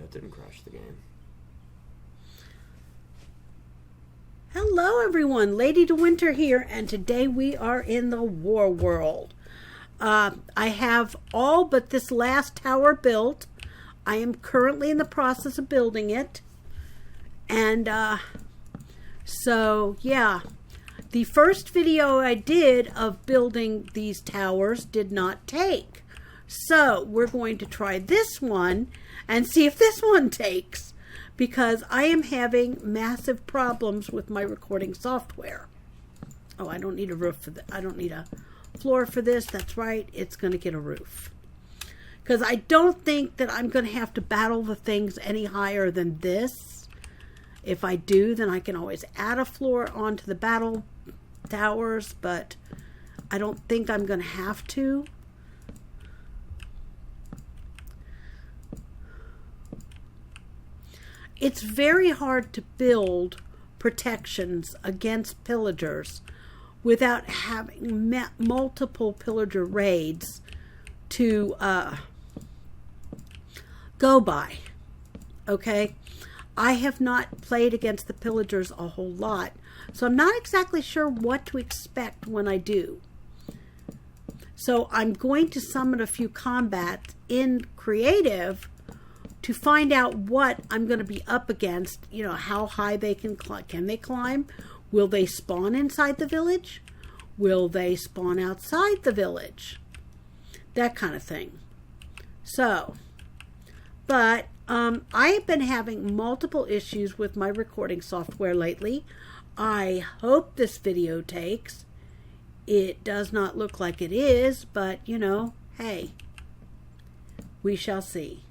that didn't crash the game. Hello everyone, Ladydewinter here, and today we are in the war world. I have all but this last tower built. I am currently in the process of building it. And so yeah, the first video I did of building these towers did not take. So we're going to try this one and see if this one takes, because I am having massive problems with my recording software. Oh, I don't need a roof for that. I don't need a floor for this. That's right. It's going to get a roof. Because I don't think that I'm going to have to battle the things any higher than this. If I do, then I can always add a floor onto the battle towers, but I don't think I'm going to have to. It's very hard to build protections against pillagers without having multiple pillager raids to go by. Okay? I have not played against the pillagers a whole lot, so I'm not exactly sure what to expect when I do. So I'm going to summon a few combats in creative to find out what I'm going to be up against. You know, how high they can climb. Can they climb? Will they spawn inside the village? Will they spawn outside the village? That kind of thing. So, but I've been having multiple issues with my recording software lately. I hope this video takes. It does not look like it is, but you know, hey, we shall see.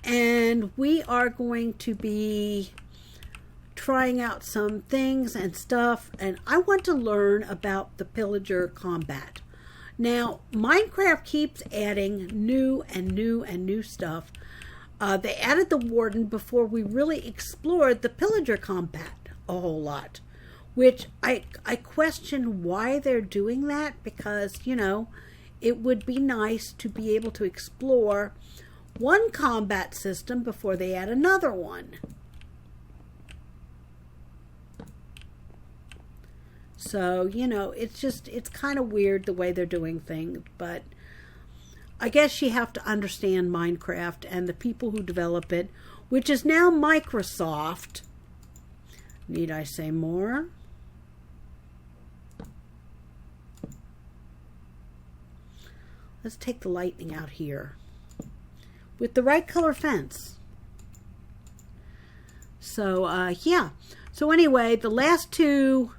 And we are going to be trying out some things and stuff, and I want to learn about the pillager combat. Now, Minecraft keeps adding new and new and new stuff. They added the warden before we really explored the pillager combat a whole lot, which I question why they're doing that, because, you know, it would be nice to be able to explore one combat system before they add another one. So, you know, it's kind of weird the way they're doing things, but I guess you have to understand Minecraft and the people who develop it, which is now Microsoft. Need I say more? Let's take the lightning out here with the right color fence. So, yeah. So anyway, the last two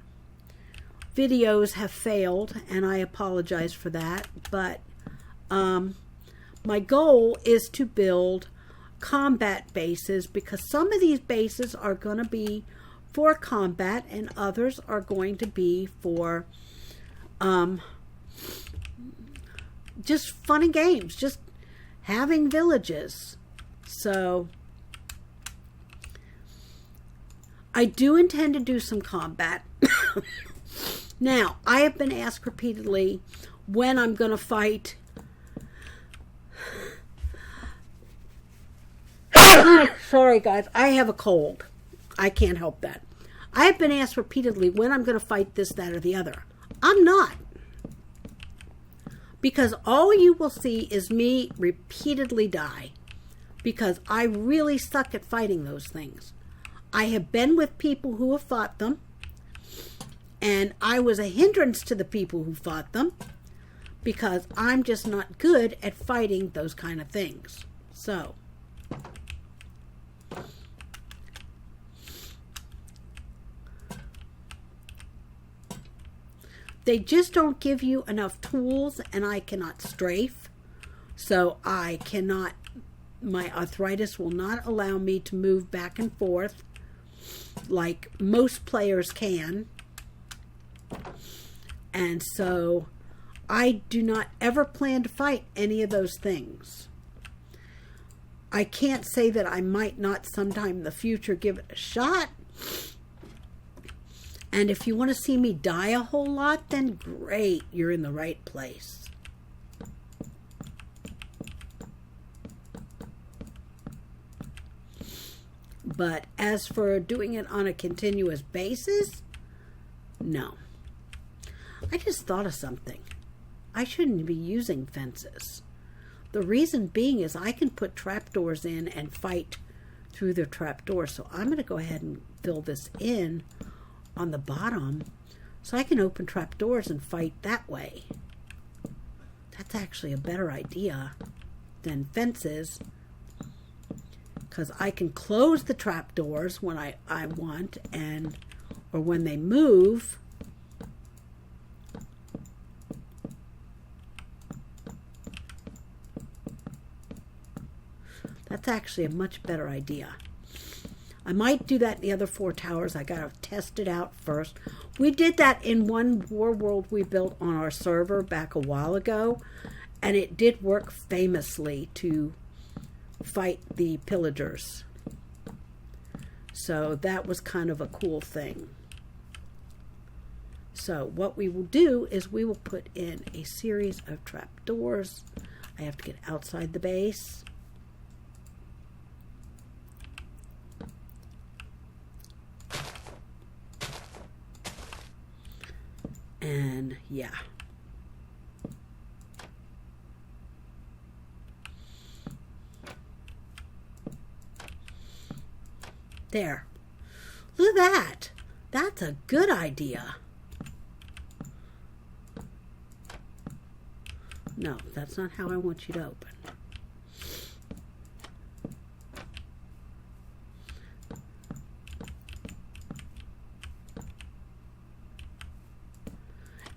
videos have failed, and I apologize for that. But my goal is to build combat bases, because some of these bases are going to be for combat, and others are going to be for just fun and games, just having villages. So I do intend to do some combat. Now, I have been asked repeatedly when I'm going to fight. Sorry guys, I have a cold. I can't help that. I have been asked repeatedly when I'm going to fight this, that, or the other. I'm not. Because all you will see is me repeatedly die. Because I really suck at fighting those things. I have been with people who have fought them. And I was a hindrance to the people who fought them. Because I'm just not good at fighting those kind of things. So they just don't give you enough tools, and I cannot strafe. So I cannot, my arthritis will not allow me to move back and forth like most players can. And so I do not ever plan to fight any of those things. I can't say that I might not sometime in the future give it a shot. And if you want to see me die a whole lot, then great, you're in the right place. But as for doing it on a continuous basis, no. I just thought of something. I shouldn't be using fences. The reason being is I can put trapdoors in and fight through the trapdoors. So I'm going to go ahead and fill this in on the bottom so I can open trapdoors and fight that way. That's actually a better idea than fences, because I can close the trapdoors when I want, and or when they move. That's actually a much better idea. I might do that in the other 4 towers. I gotta test it out first. We did that in one war world we built on our server back a while ago, and it did work famously to fight the pillagers. So that was kind of a cool thing. So what we will do is we will put in a series of trapdoors. I have to get outside the base. And yeah. There. Look at that. That's a good idea. No, that's not how I want you to open.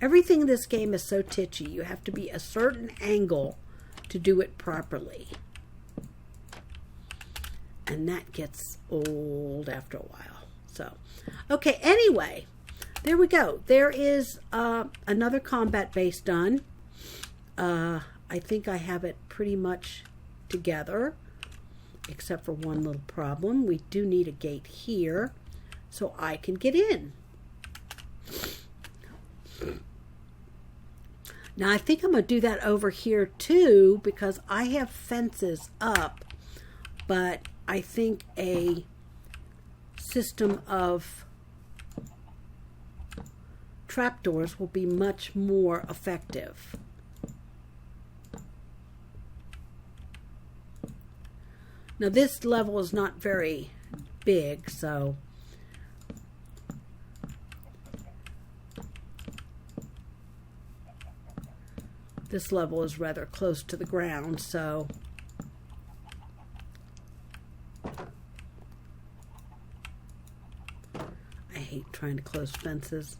Everything in this game is so titchy. You have to be a certain angle to do it properly. And that gets old after a while. So, okay, anyway, there we go. There is another combat base done. I think I have it pretty much together, except for one little problem. We do need a gate here so I can get in. Now, I think I'm going to do that over here, too, because I have fences up, but I think a system of trapdoors will be much more effective. Now, this level is not very big, so this level is rather close to the ground, so I hate trying to close fences.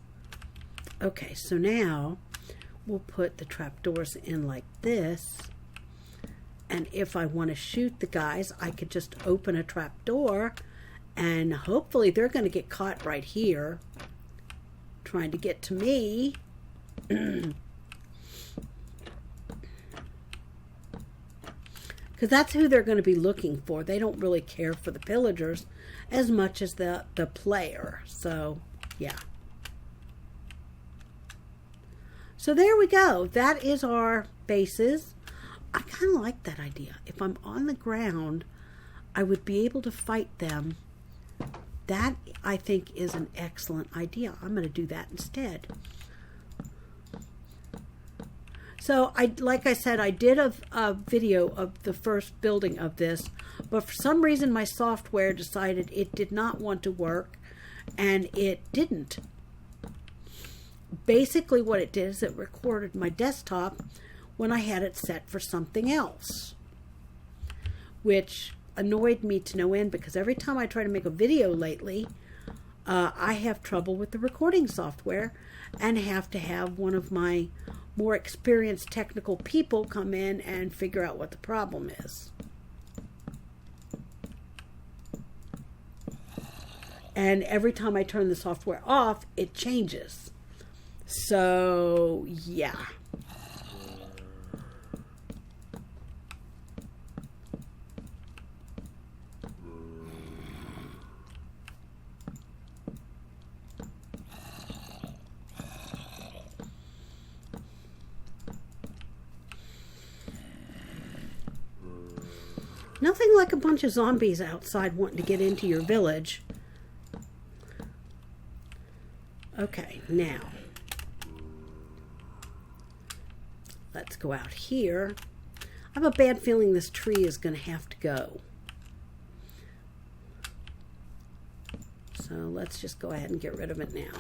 Okay, so now we'll put the trapdoors in like this, and if I want to shoot the guys, I could just open a trapdoor, and hopefully they're going to get caught right here trying to get to me. Because that's who they're going to be looking for. They don't really care for the pillagers as much as the player. So, yeah. So there we go. That is our bases. I kind of like that idea. If I'm on the ground, I would be able to fight them. That, I think, is an excellent idea. I'm going to do that instead. So, like I said, I did a video of the first building of this, but for some reason my software decided it did not want to work, and it didn't. Basically what it did is it recorded my desktop when I had it set for something else, which annoyed me to no end, because every time I try to make a video lately, I have trouble with the recording software and have to have one of my more experienced technical people come in and figure out what the problem is. And every time I turn the software off, it changes. So, yeah. Nothing like a bunch of zombies outside wanting to get into your village. Okay, now let's go out here. I have a bad feeling this tree is going to have to go. So let's just go ahead and get rid of it now.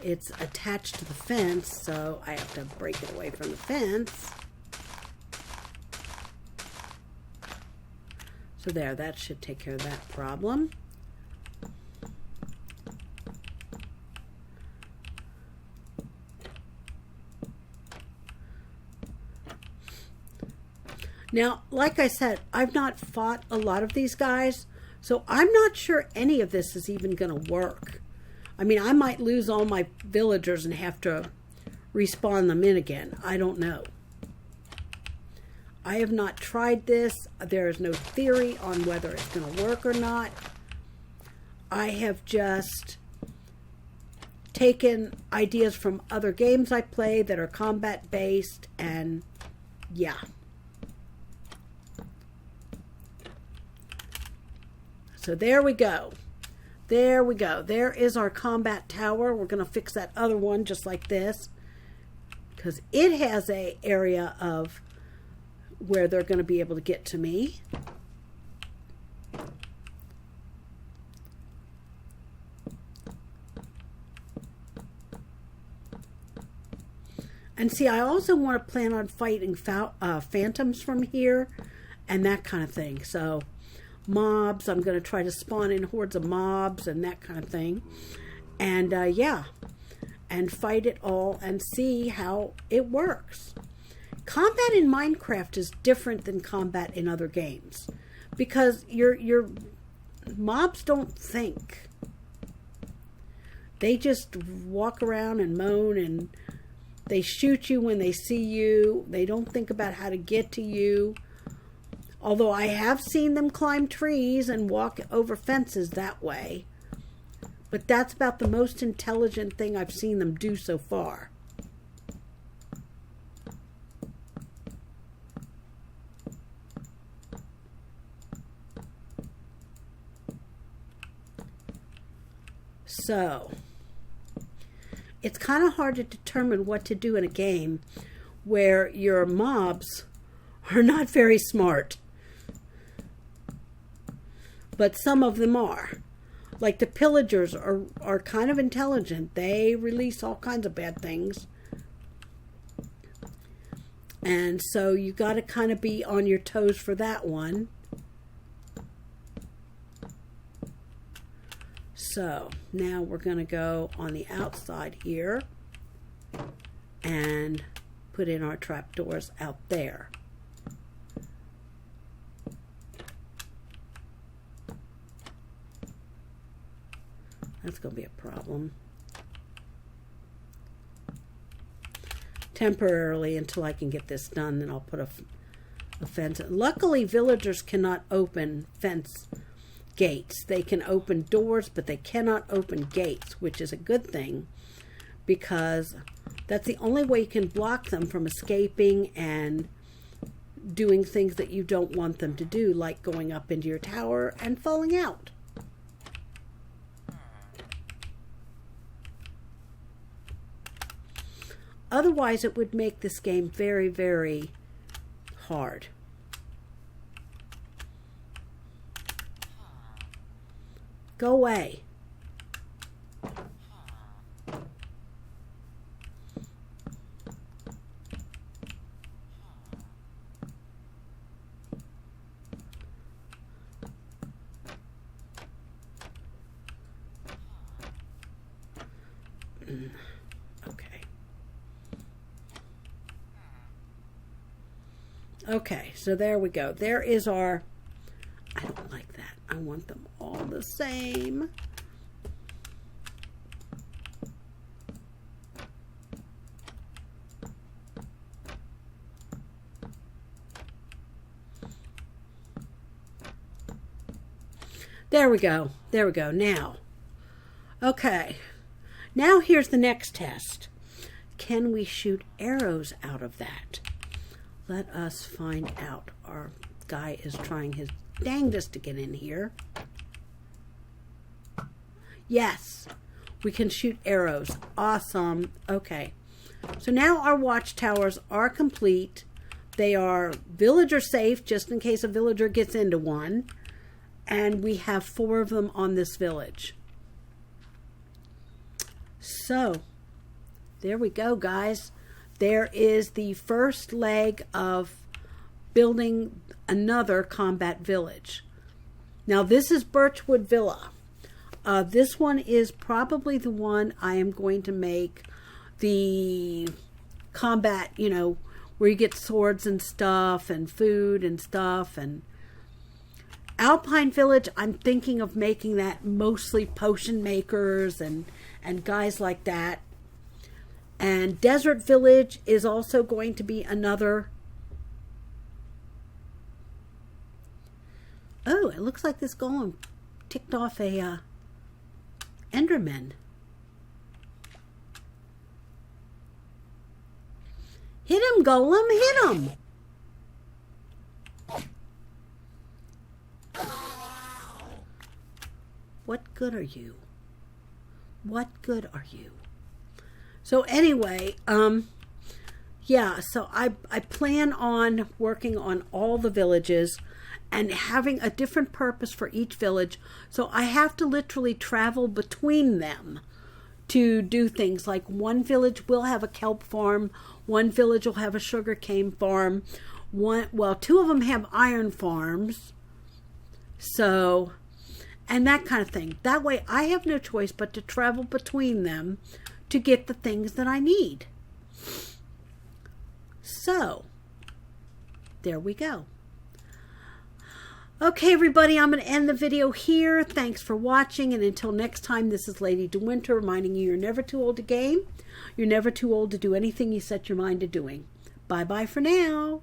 It's attached to the fence, so I have to break it away from the fence. So there, that should take care of that problem. Now, like I said, I've not fought a lot of these guys, so I'm not sure any of this is even going to work. I mean, I might lose all my villagers and have to respawn them in again. I don't know. I have not tried this. There is no theory on whether it's going to work or not. I have just taken ideas from other games I play that are combat based, and yeah. So there we go. There we go. There is our combat tower. We're going to fix that other one just like this, because it has an area of where they're going to be able to get to me. And see, I also want to plan on fighting phantoms from here and that kind of thing. So mobs, I'm going to try to spawn in hordes of mobs and that kind of thing. And yeah, and fight it all and see how it works. Combat in Minecraft is different than combat in other games because your mobs don't think. They just walk around and moan, and they shoot you when they see you. They don't think about how to get to you. Although I have seen them climb trees and walk over fences that way. But that's about the most intelligent thing I've seen them do so far. So, it's kind of hard to determine what to do in a game where your mobs are not very smart. But some of them are. Like the pillagers are kind of intelligent. They release all kinds of bad things. And so you got to kind of be on your toes for that one. So now we're going to go on the outside here and put in our trapdoors out there. That's going to be a problem. Temporarily until I can get this done, then I'll put a fence. Luckily, villagers cannot open fence gates. They can open doors, but they cannot open gates, which is a good thing because that's the only way you can block them from escaping and doing things that you don't want them to do, like going up into your tower and falling out. Otherwise, it would make this game very, very hard. Go away. Okay, so there we go. There is our... I don't like that. I want them all the same. There we go. There we go. Now, okay. Now here's the next test. Can we shoot arrows out of that? Let us find out. guy is trying his dangest to get in here. Yes, we can shoot arrows. Awesome. Okay. So now our watchtowers are complete. They are villager safe, just in case a villager gets into one. And we have 4 of them on this village. So, there we go, guys. There is the first leg of building another combat village. Now, this is Birchwood Villa. This one is probably the one I am going to make the combat, you know, where you get swords and stuff and food and stuff. And Alpine Village, I'm thinking of making that mostly potion makers and guys like that. And Desert Village is also going to be another. Oh, it looks like this golem ticked off a Enderman. Hit him, golem, hit him. What good are you? What good are you? So anyway, yeah, so I plan on working on all the villages and having a different purpose for each village. So I have to literally travel between them to do things like one village will have a kelp farm, one village will have a sugarcane farm, 2 of them have iron farms. So, and that kind of thing. That way I have no choice but to travel between them to get the things that I need. So, there we go. Okay, everybody, I'm going to end the video here. Thanks for watching, and until next time, this is Ladydewinter reminding you you're never too old to game. You're never too old to do anything you set your mind to doing. Bye-bye for now.